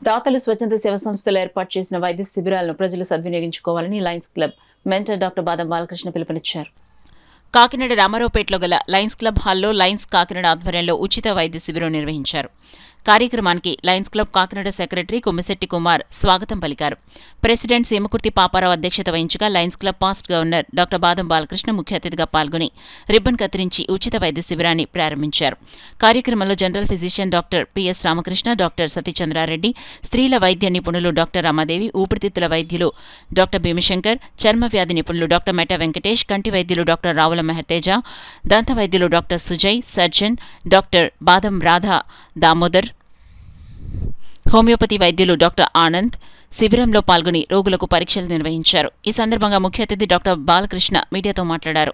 దాతలు స్వచ్ఛంద సేవా సంస్థలు ఏర్పాటు చేసిన వైద్య శిబిరాలను ప్రజలు సద్వినియోగించుకోవాలని లయన్స్ క్లబ్ మెంటర్ డాక్టర్ బాదం బాలకృష్ణ పిలుపునిచ్చారు. కాకినాడ రామారావుపేటలో గల లయన్స్ క్లబ్ హాల్లో లయన్స్ కాకినాడ ఆధ్వర్యంలో ఉచిత వైద్య శిబిరం నిర్వహించారు. కార్యక్రమానికి Lions club Kakinada secretary Kommisetti Kumar స్వాగతం పలికారు. ప్రెసిడెంట్ సీమకుర్తి పాపారావు అధ్యక్షత వహించగా Lions club past governor doctor బాదం బాలకృష్ణ ముఖ్య అతిథిగా పాల్గొని రిబ్బన్ కత్తిరించి ఉచిత వైద్య శిబిరాన్ని ప్రారంభించారు. కార్యక్రమంలో general physician doctor PS Ramakrishna, doctor Satichandra Reddy, స్త్రీల వైద్య నిపుణులు డాక్టర్ రమాదేవి, ఊపిరితిత్తుల వైద్యులు డాక్టర్ భీమశంకర్, చర్మ వ్యాధి నిపుణులు డాక్టర్ మెట వెంకటేష్, కంటి వైద్యులు డాక్టర్ రావుల మెహతేజ, దంత వైద్యులు డాక్టర్ సుజయ్, సర్జన్ డాక్టర్ బాదం రాధా దామోదర్, హోమియోపతి వైద్యులు డాక్టర్ ఆనంద్ శిబిరంలో పాల్గొని రోగులకు పరీక్షలు నిర్వహించారు. ఈ సందర్భంగా ముఖ్య అతిథి డాక్టర్ బాలకృష్ణ మీడియాతో మాట్లాడారు.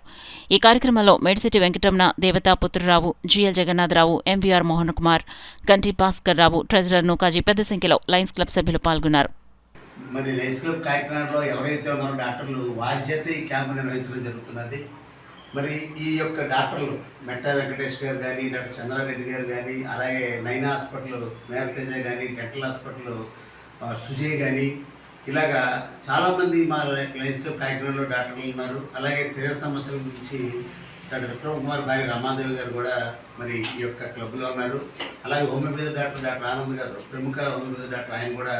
ఈ కార్యక్రమంలో మేడిశెట్టి వెంకటరమణ, దేవతా పుత్రరావు, జిఎల్ జగన్నాథరావు, ఎంవీఆర్ మోహన్ కుమార్, గంటి భాస్కర్ రావు, ట్రెజరర్ నూకాజీ పెద్ద సంఖ్యలో లయన్స్ క్లబ్ సభ్యులు పాల్గొన్నారు. మరి లయన్స్ క్లబ్ కాకినాడలో ఎవరైతే ఉన్నారో డాక్టర్లు వారి చేత ఈ క్యాంపు నిర్వహించడం జరుగుతున్నది. మరి ఈ యొక్క డాక్టర్లు మెట్ట వెంకటేష్ గారు కానీ, డాక్టర్ చంద్రారెడ్డి గారు కానీ, అలాగే నైనా హాస్పిటల్ మేరతేజ కానీ, డెంటల్ హాస్పిటల్ సుజయ్ కానీ, ఇలాగా చాలామంది మా లయన్స్ క్లబ్ కాకినాడలో డాక్టర్లు ఉన్నారు. అలాగే తీవ్ర సమస్యల గురించి డాక్టర్ విక్రమ్ కుమార్ భార్య రమాదేవి గారు కూడా మరి ఈ యొక్క క్లబ్లో ఉన్నారు. అలాగే హోమియోపతి డాక్టర్ ఆనంద్ గారు, ప్రముఖ హోమియోపతి డాక్టర్, ఆయన కూడా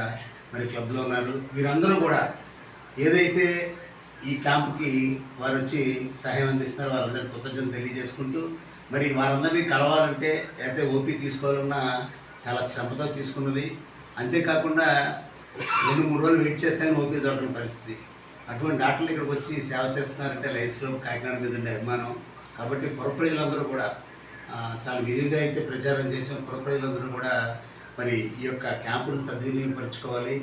మరి క్లబ్లో ఉన్నారు. వీరందరూ కూడా ఏదైతే ఈ క్యాంపుకి వారు వచ్చి సహాయం అందిస్తున్నారు, వారందరికీ కృతజ్ఞతలు తెలియజేసుకుంటూ, మరి వారందరినీ కలవాలంటే అయితే ఓపీ తీసుకోవాలన్నా చాలా శ్రమతో తీసుకున్నది. అంతేకాకుండా 2-3 రోజులు వెయిట్ చేస్తేనే ఓపీ దొరకని పరిస్థితి. అటువంటి డాక్టర్లు ఇక్కడికి వచ్చి సేవ చేస్తున్నారంటే లయన్స్ క్లబ్ కాకినాడ మీద ఉండే అభిమానం. కాబట్టి పుర ప్రజలందరూ కూడా చాలా విరివిగా అయితే ప్రచారం చేసాం. పుర ప్రజలందరూ కూడా మరి ఈ యొక్క క్యాంపును సద్వినియోగపరచుకోవాలి.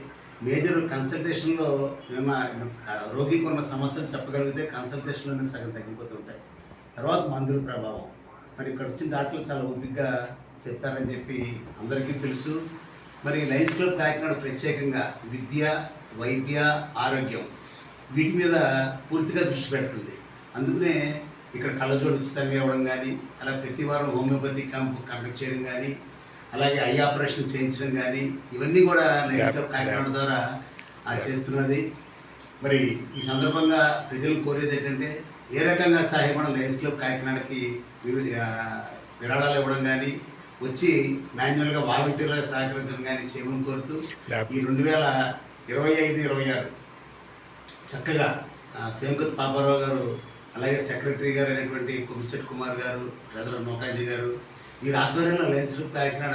మేజర్ కన్సల్టేషన్లో ఏమైనా రోగికి ఉన్న సమస్యలు చెప్పగలిగితే కన్సల్టేషన్లోనే సగం తగ్గిపోతుంటాయి. తర్వాత మందుల ప్రభావం. మరి ఇక్కడ వచ్చిన డాక్టర్లు చాలా ఓపికగా చెప్తారని చెప్పి అందరికీ తెలుసు. మరి లయన్స్ క్లబ్ కాకినాడ ప్రత్యేకంగా విద్య, వైద్య, ఆరోగ్యం వీటి మీద పూర్తిగా దృష్టి పెడుతుంది. అందుకనే ఇక్కడ కళ్ళజోడు ఉచితంగా ఇవ్వడం కానీ, అలా ప్రతి వారం హోమియోపతి క్యాంపు కండక్ట్ చేయడం కానీ, అలాగే ఐ ఆపరేషన్ చేయించడం కానీ, ఇవన్నీ కూడా లయన్స్ క్లబ్ కాకినాడ ద్వారా చేస్తున్నది. మరి ఈ సందర్భంగా ప్రజలు కోరేది ఏంటంటే ఏ రకంగా సహాయపడడం లయన్స్ క్లబ్ కాకినాడకి విరాళాలు ఇవ్వడం కానీ, వచ్చి మాన్యువల్గా వాలంటీర్లుగా సహకరించడం కానీ చేయమని కోరుతూ ఈ 2025-26 చక్కగా సీమకుర్తి పాపారావు గారు, అలాగే సెక్రటరీ గారు అయినటువంటి కొమ్మిశెట్టి కుమార్ గారు, ట్రెజరర్ నూకాజీ గారు, వీరి ఆధ్వర్యంలో లయన్స్ క్లబ్ కాకినాడ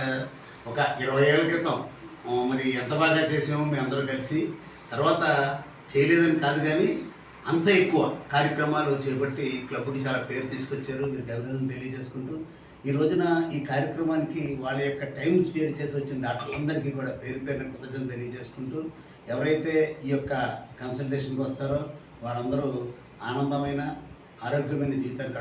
ఒక 20 ఏళ్ల క్రితం మరి ఎంత బాగా చేసామో మీ అందరూ కలిసి, తర్వాత చేయలేదని కాదు కానీ అంత ఎక్కువ కార్యక్రమాలు చేపట్టి క్లబ్కి చాలా పేరు తీసుకొచ్చారు. మీరు అభినందనలు తెలియజేసుకుంటూ ఈ రోజున ఈ కార్యక్రమానికి వాళ్ళ యొక్క టైం స్పేర్ చేసి వచ్చిన డాక్టర్లందరికీ కూడా పేరు పేరున కృతజ్ఞతలు తెలియజేసుకుంటూ, ఎవరైతే ఈ యొక్క కన్సల్టేషన్కి వస్తారో వారందరూ ఆనందమైన ఆరోగ్యమైన జీవితాన్ని